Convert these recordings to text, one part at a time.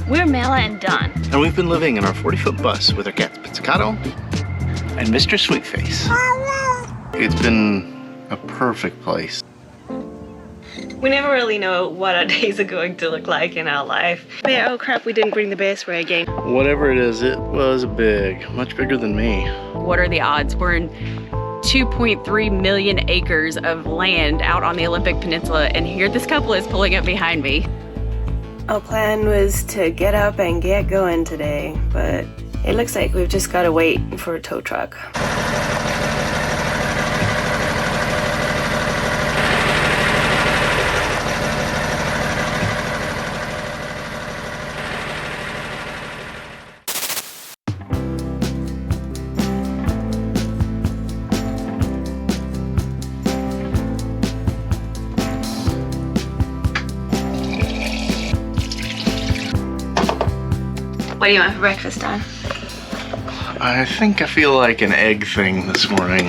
We're Mela and Don. And we've been living in our 40-foot bus with our cats Pizzicato and Mr. Sweetface. It's been a perfect place. We never really know what our days are going to look like in our life. But oh crap, we didn't bring the bear spray again. Whatever it is, it was big, much bigger than me. What are the odds? We're in 2.3 million acres of land out on the Olympic Peninsula, and here this couple is pulling up behind me. Our plan was to get up and get going today, but it looks like we've just got to wait for a tow truck. What do you want for breakfast, Don? I think I feel like an egg thing this morning.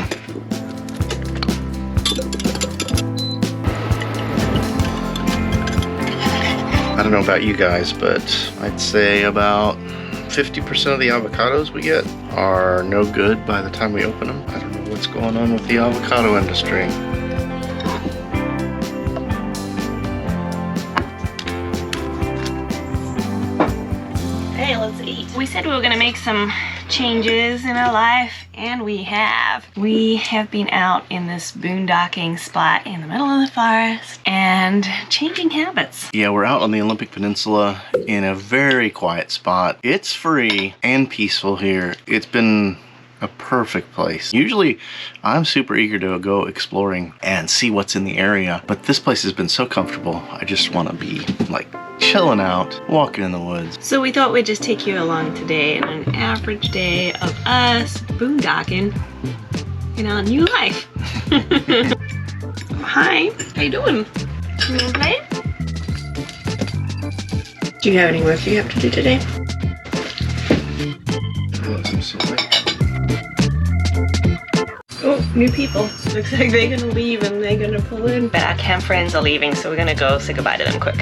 I don't know about you guys, but I'd say about 50% of the avocados we get are no good by the time we open them. I don't know what's going on with the avocado industry. Hey, let's eat. We said we were gonna make some changes in our life, and we have. We have been out in this boondocking spot in the middle of the forest and changing habits. Yeah, we're out on the Olympic Peninsula in a very quiet spot. It's free and peaceful here. It's been a perfect place. Usually I'm super eager to go exploring and see what's in the area, but this place has been so comfortable. I just want to be like chilling out, walking in the woods. So we thought we'd just take you along today on an average day of us boondocking in our new life. Hi, how you doing? You wanna play? Do you have any work you have to do today? Oh, new people. Looks like they're gonna leave and they're gonna pull in. But our camp friends are leaving, so we're gonna go say goodbye to them quick.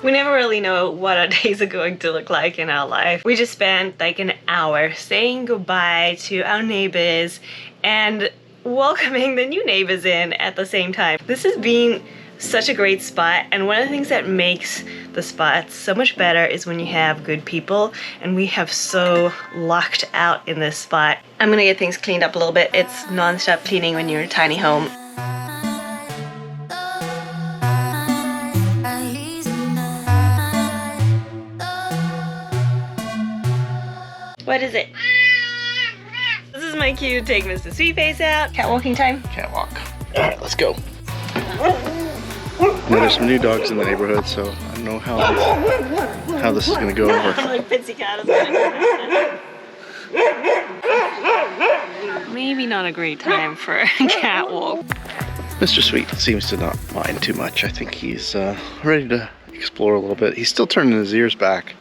We never really know what our days are going to look like in our life. We just spent like an hour saying goodbye to our neighbors and welcoming the new neighbors in at the same time. This has been such a great spot, and one of the things that makes the spot so much better is when you have good people, and we have so lucked out in this spot. I'm gonna get things cleaned up a little bit. It's non-stop cleaning when you're in a tiny home. What is it? This is my cue to take Mr. Sweetface out. Cat walking time? Cat walk. All right, let's go. Now there's some new dogs in the neighborhood, so I don't know how this is gonna go over. I'm like Pizzicato. Maybe not a great time for a cat walk. Mr. Sweet seems to not mind too much. I think he's ready to explore a little bit. He's still turning his ears back.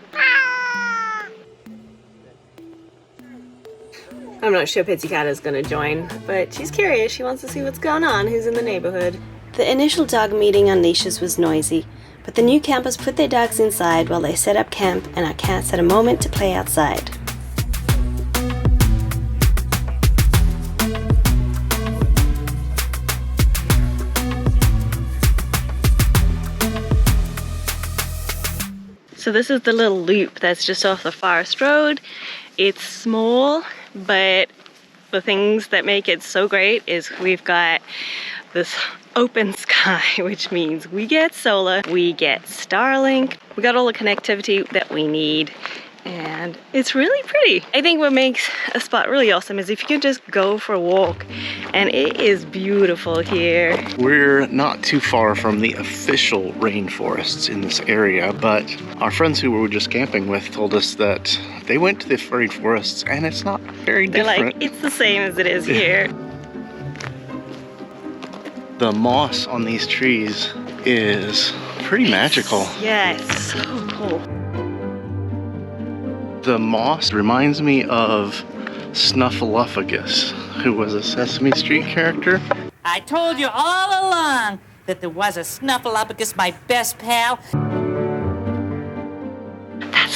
I'm not sure Pizzicato's gonna join, but she's curious. She wants to see what's going on, who's in the neighborhood. The initial dog meeting on leashes was noisy, but the new campers put their dogs inside while they set up camp, and our cats had a moment to play outside. So this is the little loop that's just off the forest road. It's small, but the things that make it so great is we've got this open sky, which means we get solar, we get Starlink, we got all the connectivity that we need, and it's really pretty. I think what makes a spot really awesome is if you can just go for a walk, and it is beautiful here. We're not too far from the official rainforests in this area, but our friends who we were just camping with told us that they went to the rainforests and it's not very different. They're like, it's the same as it is here. The moss on these trees is pretty magical. Yeah, it's so cool. The moss reminds me of Snuffleupagus, who was a Sesame Street character. I told you all along that there was a Snuffleupagus, my best pal.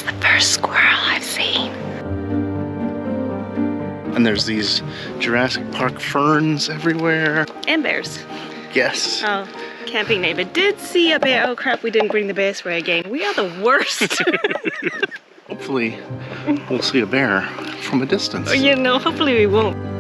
is the first squirrel I've seen. And there's these Jurassic Park ferns everywhere. And bears. Yes. Oh, camping neighbor did see a bear. Oh crap, we didn't bring the bear spray again. We are the worst. Hopefully we'll see a bear from a distance. You know, hopefully we won't.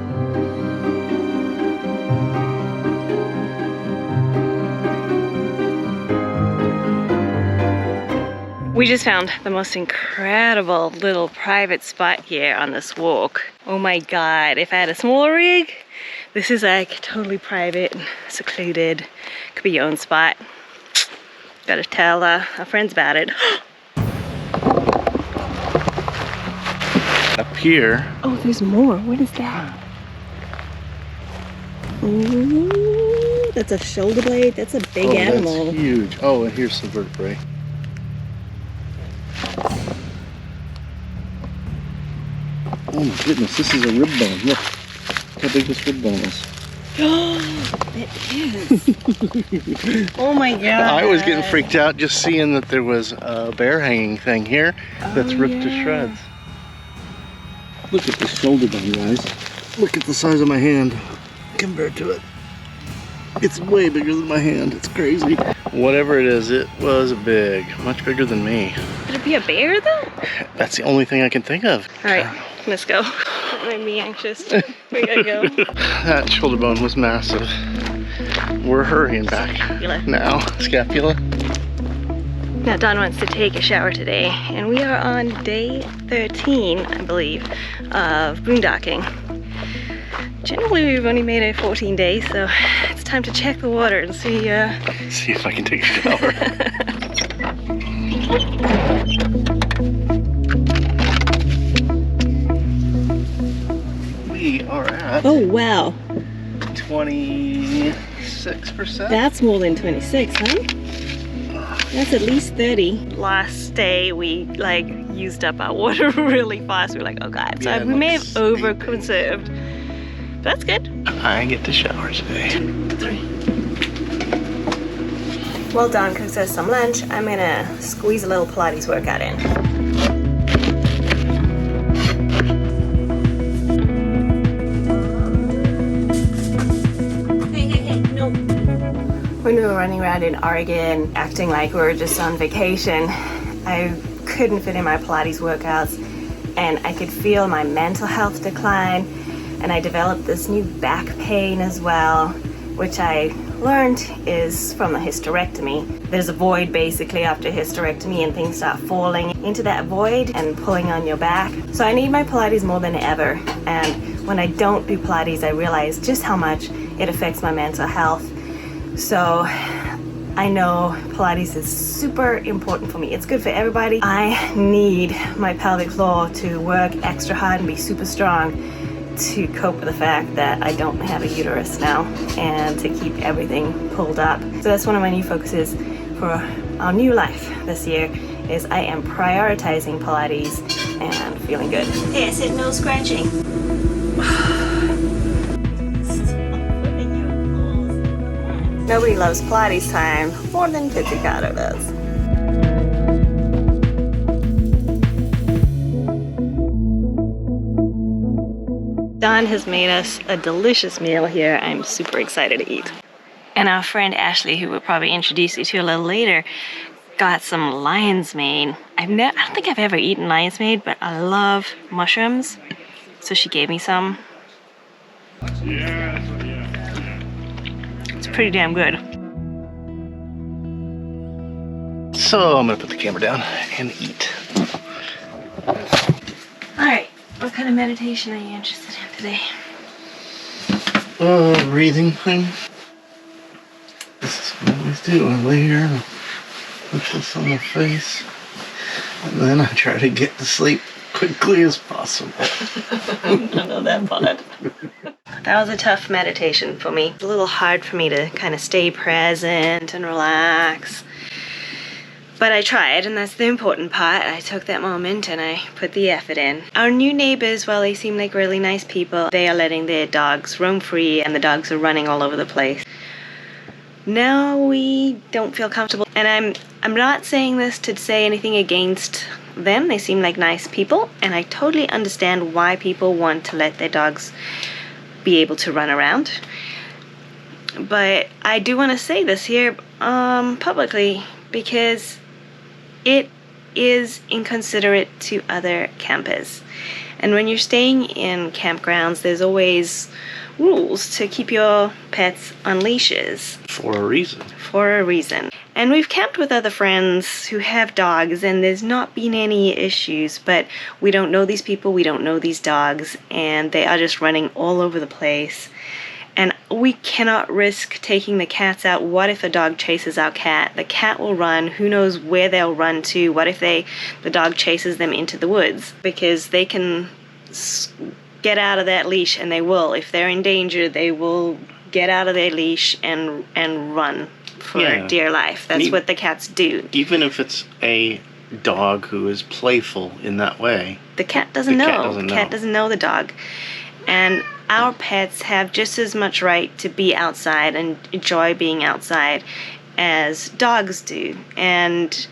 We just found the most incredible little private spot here on this walk. Oh my god, if I had a smaller rig, this is like totally private, secluded, could be your own spot. Gotta tell our friends about it. Up here. Oh, there's more. What is that? Ooh, that's a shoulder blade. That's a big animal. That's huge. Oh, and here's some vertebrae. Oh my goodness, this is a rib bone. Look how big this rib bone is. It is. Oh my god. I was getting freaked out just seeing that there was a bear hanging thing here that's ripped to shreds. Look at the shoulder bone, guys. Look at the size of my hand compared to it. It's way bigger than my hand. It's crazy. Whatever it is, it was big. Much bigger than me. Could it be a bear though? That's the only thing I can think of. Alright, let's go. That made me anxious. We gotta go. That shoulder bone was massive. We're hurrying back Scapula. now. Scapula. Now Don wants to take a shower today, and we are on day 13, I believe, of boondocking. Generally, we've only made it 14 days, so it's time to check the water and see. See if I can take a shower. We are at Oh wow, 26%. that's more than 26, huh? That's at least 30. Last day, we like used up our water really fast. We were like, oh god, so Yeah, we may like have over conserved. That's good. I get to shower today. 2, 3. Well done, cooks us some lunch. I'm gonna squeeze a little Pilates workout in. Hey, no. When we were running around in Oregon, acting like we were just on vacation, I couldn't fit in my Pilates workouts, and I could feel my mental health decline. And I developed this new back pain as well, which I learned is from a hysterectomy. There's a void basically after hysterectomy, and things start falling into that void and pulling on your back. So I need my Pilates more than ever. And when I don't do Pilates, I realize just how much it affects my mental health. So I know Pilates is super important for me. It's good for everybody. I need my pelvic floor to work extra hard and be super strong to cope with the fact that I don't have a uterus now and to keep everything pulled up. So that's one of my new focuses for our new life this year is I am prioritizing Pilates and feeling good. Hey, I said no scratching. Nobody loves Pilates time more than Pizzicato does. Don has made us a delicious meal here. I'm super excited to eat. And our friend Ashley, who we'll probably introduce you to a little later, got some lion's mane. I don't think I've ever eaten lion's mane, but I love mushrooms. So she gave me some. It's pretty damn good. So I'm gonna put the camera down and eat. Alright, what kind of meditation are you interested in today? Breathing thing. This is what I always do. I lay here and put this on my face, and then I try to get to sleep quickly as possible. I know that part. That was a tough meditation for me. It's a little hard for me to kind of stay present and relax. But I tried, and that's the important part. I took that moment and I put the effort in. Our new neighbors, while they seem like really nice people, they are letting their dogs roam free, and the dogs are running all over the place. now we don't feel comfortable. And I'm not saying this to say anything against them. They seem like nice people, and I totally understand why people want to let their dogs be able to run around. But I do want to say this here publicly, because it is inconsiderate to other campers. And when you're staying in campgrounds, there's always rules to keep your pets on leashes. For a reason. For a reason. And we've camped with other friends who have dogs, and there's not been any issues, but we don't know these people, we don't know these dogs, and they are just running all over the place. And we cannot risk taking the cats out. What if a dog chases our cat? The cat will run. Who knows where they'll run to? What if the dog chases them into the woods? Because they can get out of that leash, and they will. If they're in danger, they will get out of their leash and run for dear life. That's what the cats do. Even if it's a dog who is playful in that way, the cat doesn't know. The cat doesn't know the dog. And our pets have just as much right to be outside and enjoy being outside as dogs do. And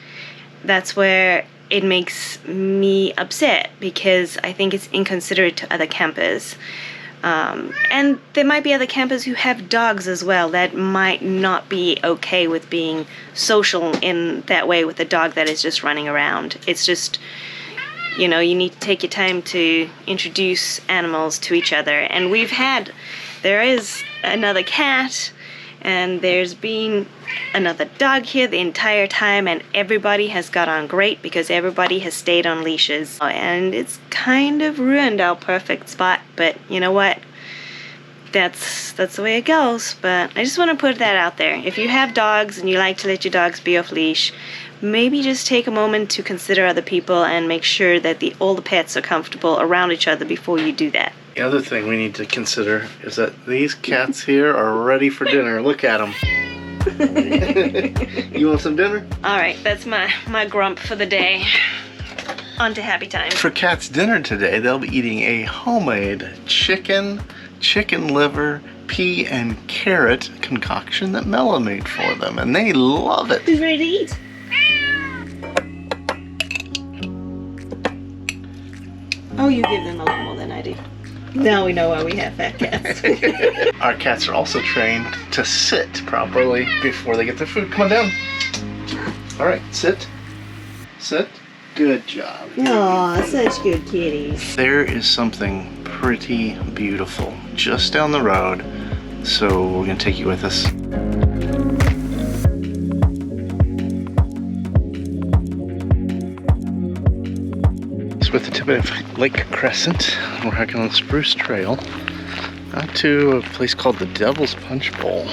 that's where it makes me upset, because I think it's inconsiderate to other campers. And there might be other campers who have dogs as well that might not be okay with being social in that way with a dog that is just running around. It's just, you know, you need to take your time to introduce animals to each other. And there is another cat, and there's been another dog here the entire time, and everybody has got on great because everybody has stayed on leashes. And it's kind of ruined our perfect spot, but you know what? That's the way it goes. But I just want to put that out there. If you have dogs and you like to let your dogs be off leash, maybe just take a moment to consider other people and make sure that all the pets are comfortable around each other before you do that. the other thing we need to consider is that these cats here are ready for dinner. Look at them. You want some dinner? All right, that's my grump for the day. On to happy times. For cats' dinner today, they'll be eating a homemade chicken liver, pea, and carrot concoction that Mela made for them, and they love it. Who's ready to eat? Oh, you give them a lot more than I do. Now we know why we have fat cats. Our cats are also trained to sit properly before they get their food. Come on down. All right, sit. Sit. Good job. Aw, such good kitties. There is something pretty beautiful just down the road, so we're gonna take you with us. It's with the tip of Lake Crescent. We're hiking on the Spruce Trail out to a place called the Devil's Punch Bowl.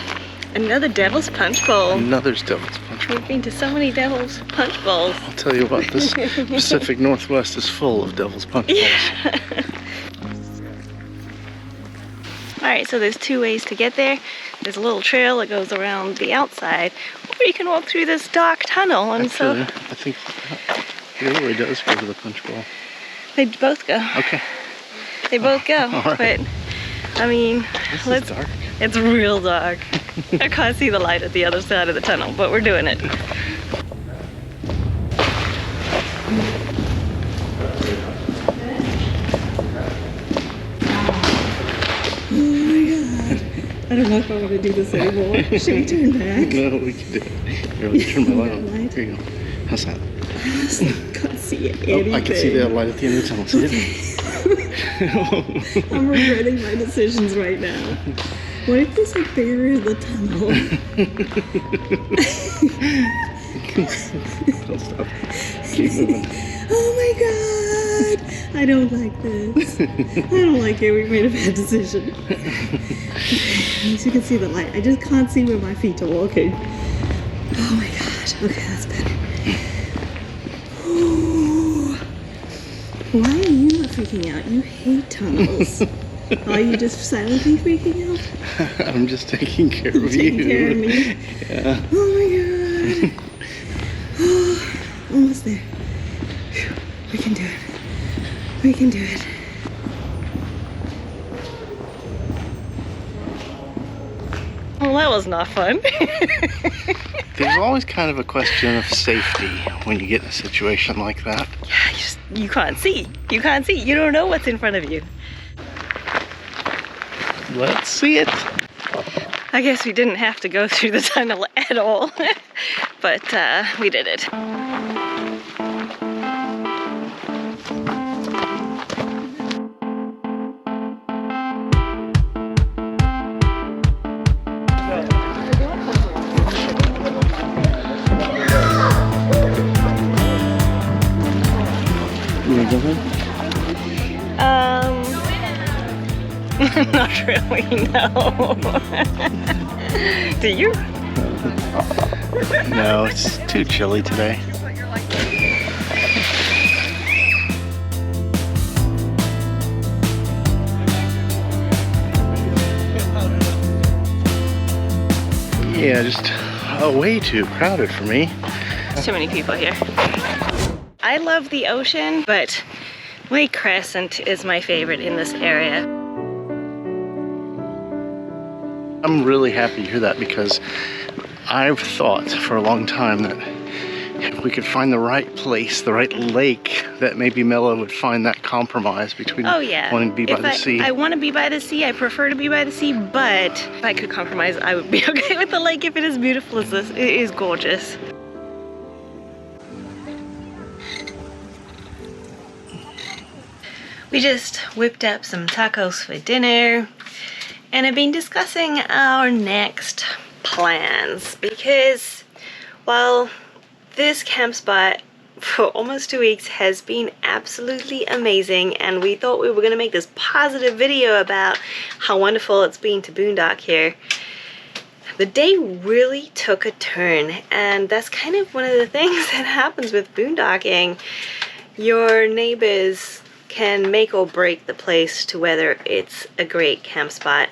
Another Devil's Punch Bowl. Another's Devil's Punch Bowl. We've been to so many Devil's Punch Bowls. I'll tell you what, this Pacific Northwest is full of Devil's Punch Bowls. Yeah. Alright, so there's two ways to get there. There's a little trail that goes around the outside, or you can walk through this dark tunnel. And actually, I think the other way does go to the Punch Bowl. They both go. Okay. They both go. All right. But, I mean, This is dark. It's real dark. I can't see the light at the other side of the tunnel, but we're doing it. I don't know if I want to do this anymore. Should we turn back? No, we can do it. Here, let me turn my light on. Here you go. How's that? I can't see anything. Oh, I can see the light at the end of the tunnel. See it? I'm regretting my decisions right now. What if there's a bear in the tunnel? Don't stop. Keep moving. Oh my god! I don't like this. I don't like it. We made a bad decision. At least you can see the light. I just can't see where my feet are walking. Oh my god. Okay, that's better. Ooh. Why are you not freaking out? You hate tunnels. Are you just silently freaking out? I'm just taking care of you. Taking care of me? Yeah. Oh my god. Oh, almost there. Whew. We can do it. We can do it. Well, that was not fun. There's always kind of a question of safety when you get in a situation like that. You can't see. You can't see. You don't know what's in front of you. Let's see it. I guess we didn't have to go through the tunnel at all, but we did it. Not really, no. Do you? No, it's too chilly today. Yeah, just way too crowded for me. There's too many people here. I love the ocean, but Lake Crescent is my favorite in this area. I'm really happy to hear that because I've thought for a long time that if we could find the right place, the right lake, that maybe Mela would find that compromise between wanting to be by the sea. I want to be by the sea. I prefer to be by the sea, but if I could compromise, I would be okay with the lake if it is beautiful as this. It is gorgeous. We just whipped up some tacos for dinner and have been discussing our next plans because, well, this camp spot for almost 2 weeks has been absolutely amazing, and we thought we were going to make this positive video about how wonderful it's been to boondock here. The day really took a turn, and that's kind of one of the things that happens with boondocking. Your neighbors can make or break the place to whether it's a great camp spot.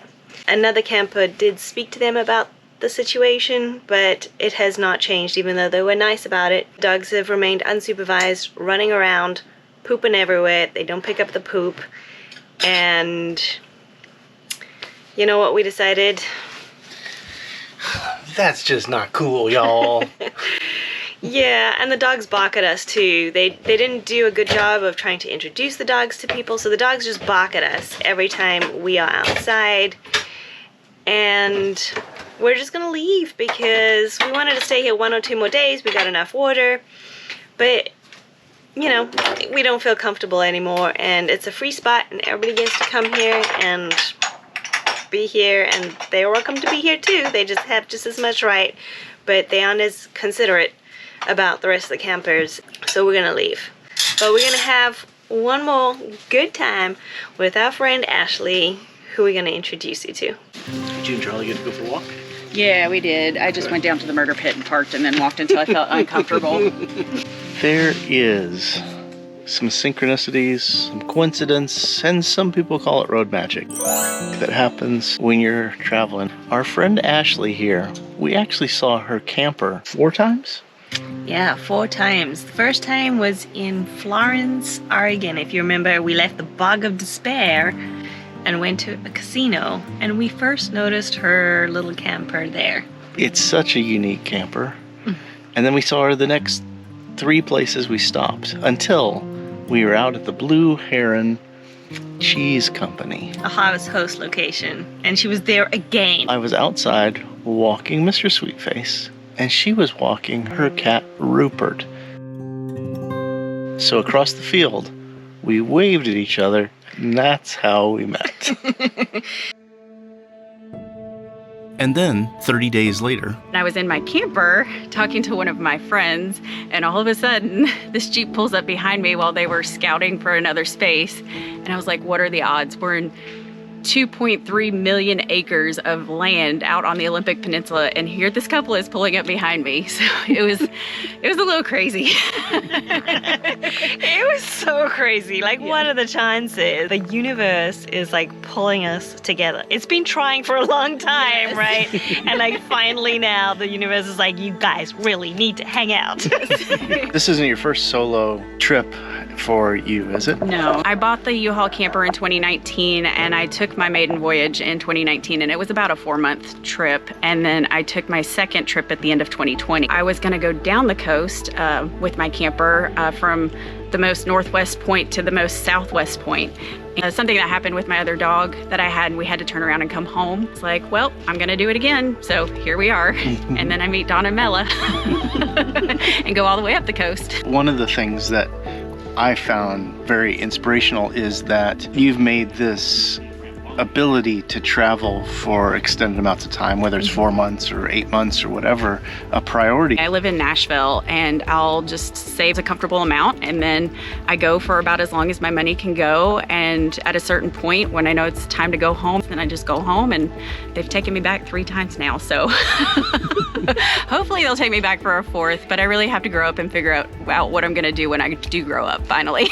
Another camper did speak to them about the situation, but it has not changed even though they were nice about it. Dogs have remained unsupervised, running around, pooping everywhere. They don't pick up the poop. And you know what we decided? That's just not cool, y'all. Yeah, and the dogs bark at us too. They didn't do a good job of trying to introduce the dogs to people, so the dogs just bark at us every time we are outside. And we're just gonna leave because we wanted to stay here 1 or 2 more days. We got enough water, but you know, we don't feel comfortable anymore, and it's a free spot and everybody gets to come here and be here, and they're welcome to be here too. They just have just as much right, but they aren't as considerate about the rest of the campers, so we're gonna leave. But we're gonna have one more good time with our friend Ashley, who we're gonna introduce you to. Did you and Charlie get to go for a walk? Yeah, we did. I just went down to the murder pit and parked and then walked until I felt uncomfortable. There is some synchronicities, some coincidence, and some people call it road magic that happens when you're traveling. Our friend Ashley here, we actually saw her camper 4 times? Yeah, 4 times. The first time was in Florence, Oregon. If you remember, we left the Bog of Despair and went to a casino, and we first noticed her little camper there. It's such a unique camper. And then we saw her the next 3 places we stopped until we were out at the Blue Heron Cheese Company, A Harvest Host location, and she was there again. I was outside walking Mr. Sweetface, and she was walking her cat Rupert. So across the field, we waved at each other, and that's how we met. And then, 30 days later, I was in my camper talking to one of my friends, and all of a sudden, this Jeep pulls up behind me while they were scouting for another space. And I was like, what are the odds? We're in 2.3 million acres of land out on the Olympic Peninsula, and here this couple is pulling up behind me. So it was a little crazy. It was so crazy. Like, what are the chances? The universe is like pulling us together. It's been trying for a long time, right? And like finally now the universe is like, you guys really need to hang out. This isn't your first solo trip for you, is it? No. I bought the U-Haul camper in 2019 and I took my maiden voyage in 2019 and it was about a 4-month trip. And then I took my second trip at the end of 2020. I was gonna go down the coast with my camper from the most northwest point to the most southwest point. Something that happened with my other dog that I had, and we had to turn around and come home. It's like, well, I'm gonna do it again. So here we are. And then I meet Donna and Mela and go all the way up the coast. One of the things that I found very inspirational is that you've made this ability to travel for extended amounts of time, whether it's 4 months or 8 months or whatever, a priority. I live in Nashville and I'll just save a comfortable amount and then I go for about as long as my money can go, and at a certain point when I know it's time to go home, then I just go home, and they've taken me back 3 times now, so hopefully they'll take me back for a 4th, but I really have to grow up and figure out what I'm gonna do when I do grow up finally.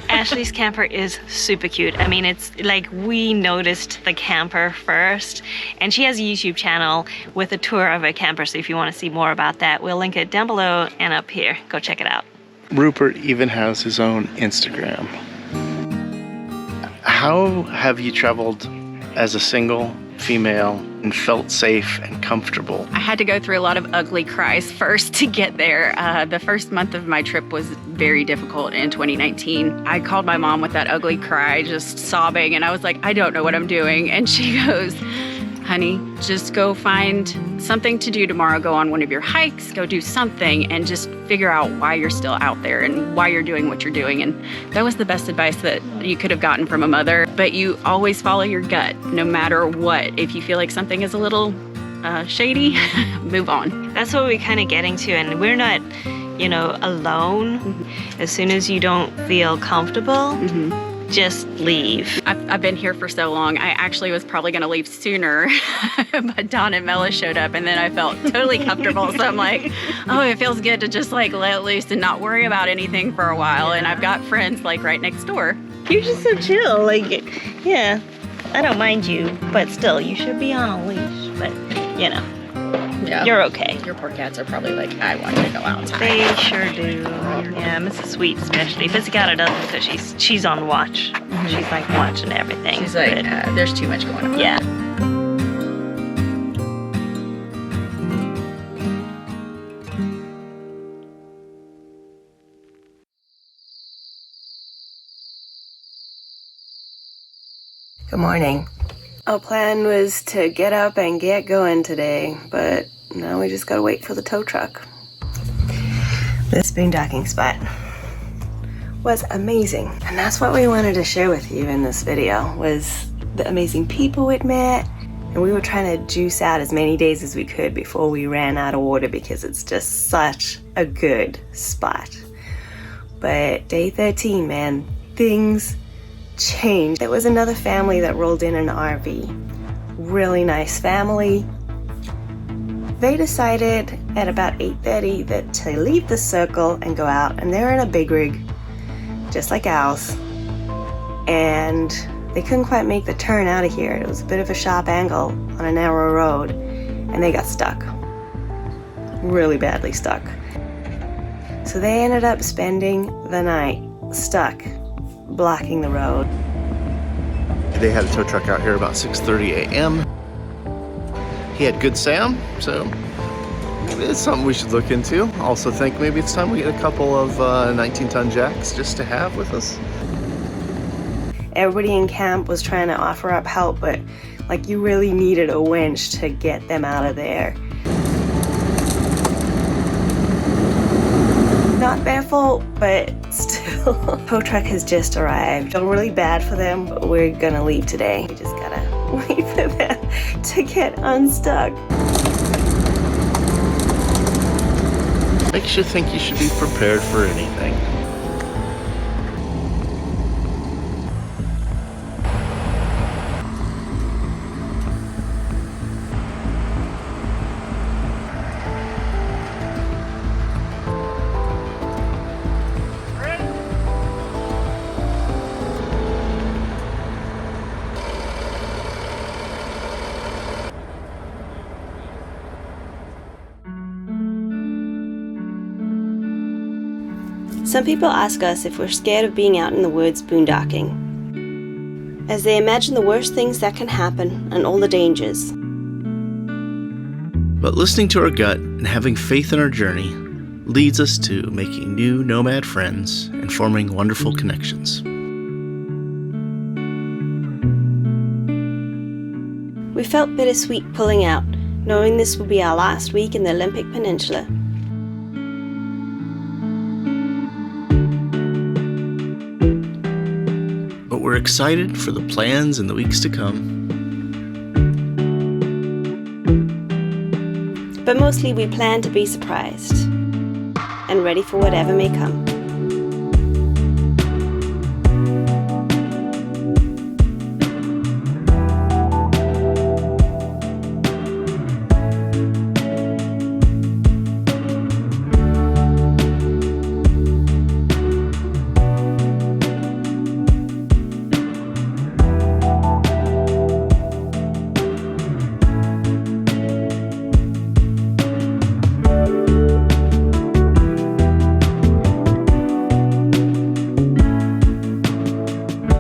Ashley's camper is super cute. I mean, it's like we noticed the camper first, and she has a YouTube channel with a tour of her camper, so if you want to see more about that, we'll link it down below and up here. Go check it out. Rupert even has his own Instagram. How have you traveled as a single female and felt safe and comfortable? I had to go through a lot of ugly cries first to get there. The first month of my trip was very difficult in 2019. I called my mom with that ugly cry, just sobbing, and I was like, I don't know what I'm doing. And she goes, honey, just go find something to do tomorrow. Go on one of your hikes, go do something, and just figure out why you're still out there and why you're doing what you're doing. And that was the best advice that you could have gotten from a mother. But you always follow your gut, no matter what. If you feel like something is a little shady, move on. That's what we're kind of getting to, and we're not, you know, alone. As soon as you don't feel comfortable, just leave. I've been here for so long. I actually was probably gonna leave sooner, but Don and Mela showed up and then I felt totally comfortable. So I'm like, oh, it feels good to just like let loose and not worry about anything for a while. And I've got friends like right next door. You're just so chill. Like, yeah, I don't mind you, but still, you should be on a leash. But, you know, Yeah. you're okay. Your poor cats are probably like, I want you to go outside. They sure do. Yeah, Mrs. Sweet especially. Pizzicato doesn't, because she's on watch. She's like watching everything. She's like, But, there's too much going on. yeah. Good morning. Our plan was to get up and get going today, but now we just gotta wait for the tow truck. This boondocking spot was amazing, and that's what we wanted to share with you in this video, was the amazing people we'd met, and we were trying to juice out as many days as we could before we ran out of water, because it's just such a good spot. But day 13, man, things changed. There was another family that rolled in an RV. Really nice family. They decided at about 8:30 that to leave the circle and go out, and they're in a big rig, just like ours. And they couldn't quite make the turn out of here. It was a bit of a sharp angle on a narrow road, and they got stuck. Really badly stuck. So they ended up spending the night stuck, blocking the road. They had a tow truck out here about 6:30 a.m. He had good sound, so maybe it's something we should look into. Also think maybe it's time we get a couple of 19-ton jacks just to have with us. Everybody in camp was trying to offer up help, but like you really needed a winch to get them out of there. Not their fault, but still. Tow truck has just arrived. Feel really bad for them, but we're gonna leave today. We just gotta wait for them to get unstuck. Makes you think you should be prepared for anything. Some people ask us if we're scared of being out in the woods boondocking, as they imagine the worst things that can happen and all the dangers. But listening to our gut and having faith in our journey leads us to making new nomad friends and forming wonderful connections. We felt bittersweet pulling out, knowing this would be our last week in the Olympic Peninsula. But we're excited for the plans in the weeks to come. But mostly we plan to be surprised and ready for whatever may come.